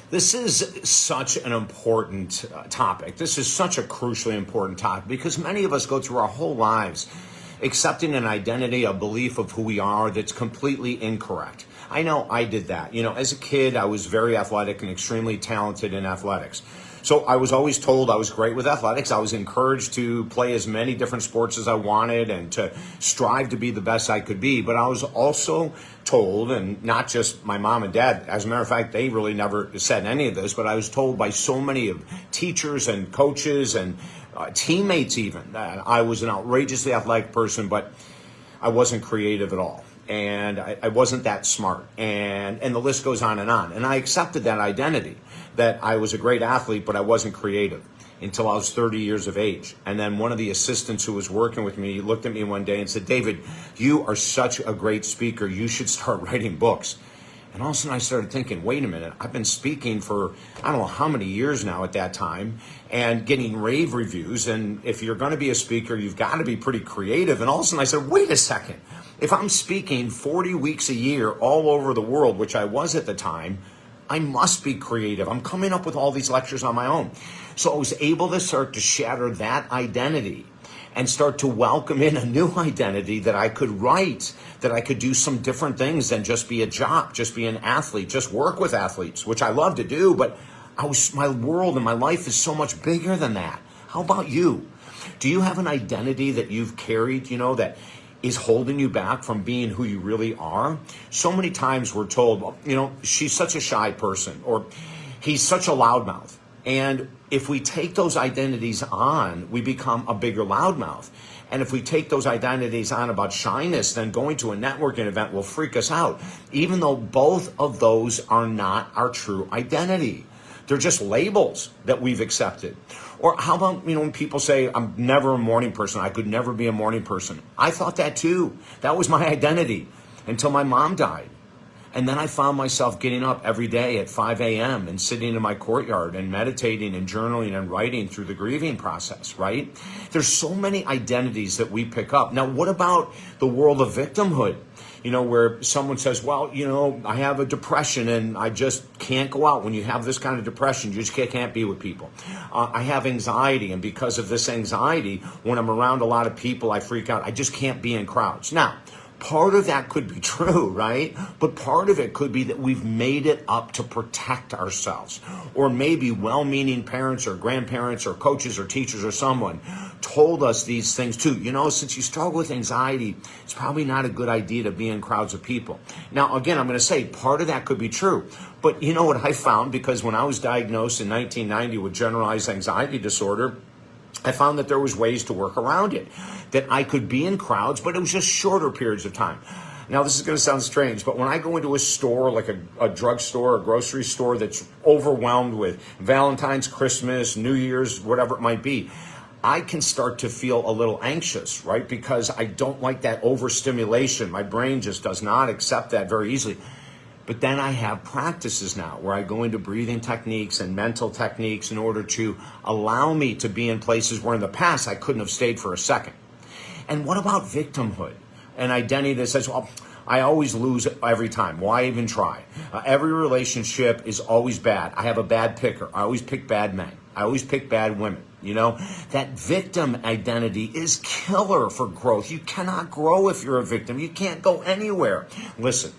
This is such an important topic. This is such a crucially important topic because many of us go through our whole lives accepting an identity, a belief of who we are that's completely incorrect. I know I did that. As a kid, I was very athletic and extremely talented in athletics. So I was always told I was great with athletics. I was encouraged to play as many different sports as I wanted and to strive to be the best I could be. But I was also told, and not just my mom and dad, as a matter of fact, they really never said any of this, but I was told by so many of teachers and coaches and teammates even that I was an outrageously athletic person, but I wasn't creative at all. And I wasn't that smart. And the list goes on. And I accepted that identity, that I was a great athlete, but I wasn't creative until I was 30 years of age. And then one of the assistants who was working with me looked at me one day and said, "David, you are such a great speaker. You should start writing books." And all of a sudden I started thinking, wait a minute, I've been speaking for I don't know how many years now at that time and getting rave reviews. And if you're going to be a speaker, you've got to be pretty creative. And all of a sudden I said, wait a second. If I'm speaking 40 weeks a year all over the world, which I was at the time, I must be creative. I'm coming up with all these lectures on my own. So I was able to start to shatter that identity and start to welcome in a new identity that I could write, that I could do some different things than just be a jock, just be an athlete, just work with athletes, which I love to do, but my world and my life is so much bigger than that. How about you? Do you have an identity that you've carried, that is holding you back from being who you really are? So many times we're told, she's such a shy person, or he's such a loudmouth. And if we take those identities on, we become a bigger loudmouth. And if we take those identities on about shyness, then going to a networking event will freak us out, even though both of those are not our true identity. They're just labels that we've accepted. Or how about, when people say, I'm never a morning person, I could never be a morning person. I thought that too. That was my identity until my mom died. And then I found myself getting up every day at 5 a.m. and sitting in my courtyard and meditating and journaling and writing through the grieving process, right? There's so many identities that we pick up. Now, what about the world of victimhood? Where someone says, well, I have a depression and I just can't go out. When you have this kind of depression, you just can't be with people. I have anxiety, and because of this anxiety, when I'm around a lot of people, I freak out. I just can't be in crowds. Now, part of that could be true, right? But part of it could be that we've made it up to protect ourselves. Or maybe well-meaning parents or grandparents or coaches or teachers or someone told us these things too. Since you struggle with anxiety, it's probably not a good idea to be in crowds of people. Now, again, I'm going to say part of that could be true. But you know what I found? Because when I was diagnosed in 1990 with generalized anxiety disorder, I found that there was ways to work around it, that I could be in crowds, but it was just shorter periods of time. Now, this is going to sound strange, but when I go into a store, like a drugstore, a grocery store that's overwhelmed with Valentine's, Christmas, New Year's, whatever it might be, I can start to feel a little anxious, right? Because I don't like that overstimulation. My brain just does not accept that very easily. But then I have practices now where I go into breathing techniques and mental techniques in order to allow me to be in places where in the past I couldn't have stayed for a second. And what about victimhood? An identity that says, well, I always lose every time. Why even try? Every relationship is always bad. I have a bad picker. I always pick bad men. I always pick bad women. That victim identity is killer for growth. You cannot grow if you're a victim. You can't go anywhere. Listen,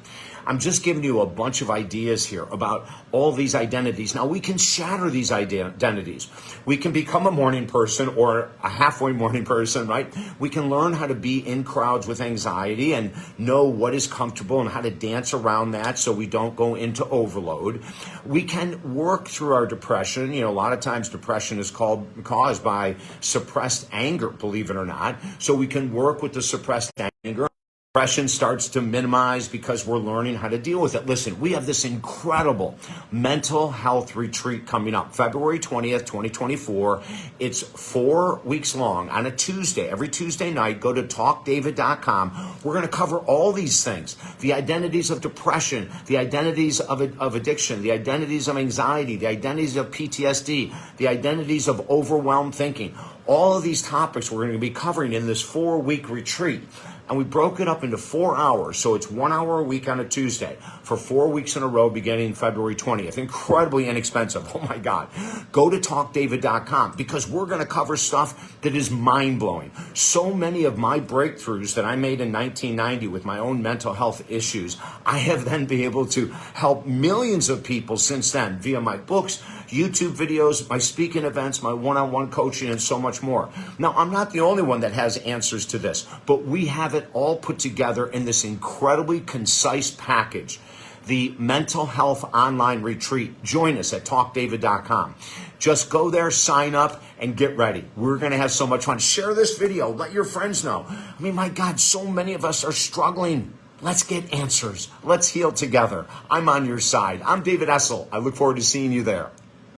I'm just giving you a bunch of ideas here about all these identities. Now, we can shatter these identities. We can become a morning person or a halfway morning person, right? We can learn how to be in crowds with anxiety and know what is comfortable and how to dance around that so we don't go into overload. We can work through our depression. A lot of times depression is caused by suppressed anger, believe it or not. So we can work with the suppressed anger. Depression starts to minimize because we're learning how to deal with it. Listen, we have this incredible mental health retreat coming up, February 20th, 2024. It's 4 weeks long on a Tuesday. Every Tuesday night, go to talkdavid.com. We're going to cover all these things, the identities of depression, the identities of addiction, the identities of anxiety, the identities of PTSD, the identities of overwhelmed thinking. All of these topics we're going to be covering in this 4-week retreat. And we broke it up into 4 hours. So it's 1 hour a week on a Tuesday for 4 weeks in a row beginning February 20th. Incredibly inexpensive. Oh my God. Go to talkdavid.com because we're going to cover stuff that is mind-blowing. So many of my breakthroughs that I made in 1990 with my own mental health issues, I have then been able to help millions of people since then via my books, YouTube videos, my speaking events, my one-on-one coaching, and so much more. Now, I'm not the only one that has answers to this, but we have it all put together in this incredibly concise package, the Mental Health Online Retreat. Join us at talkdavid.com. Just go there, sign up, and get ready. We're going to have so much fun. Share this video. Let your friends know. I mean, my God, so many of us are struggling. Let's get answers. Let's heal together. I'm on your side. I'm David Essel. I look forward to seeing you there.